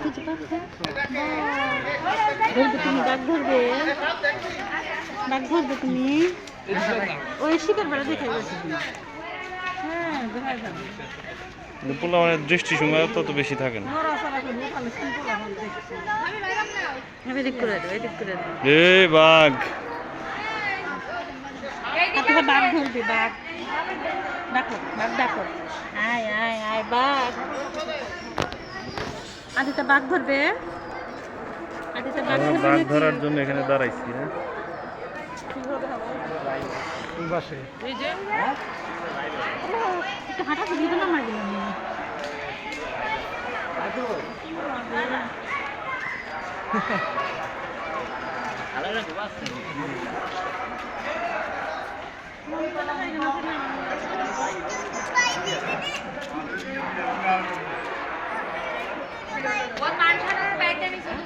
কিছু পাচ্ছে ধরবে তুমি ডাক ধরবে ডাক ধরবে তুমি ওই শীতের বেলা দেখে গেছে হ্যাঁ দেখা যাবে পোলা মানে দৃষ্টি সময় তত বেশি থাকে না। এদিক করে দেবো এদিক করে দেবো এ বাঘ বাঘ ধরবে বাঘ ডাকো বাঘ ডাকো আয় আয় আয় বাঘ আদিতা বাঘ ধরবে আদিতা বাঘ আমরা ধরবে বাঘ নাকি? ধরার জন্য এখানে দাঁড়াইছি হ্যাঁ এই যে একটু হাঁটা তো দিতে না মারি What man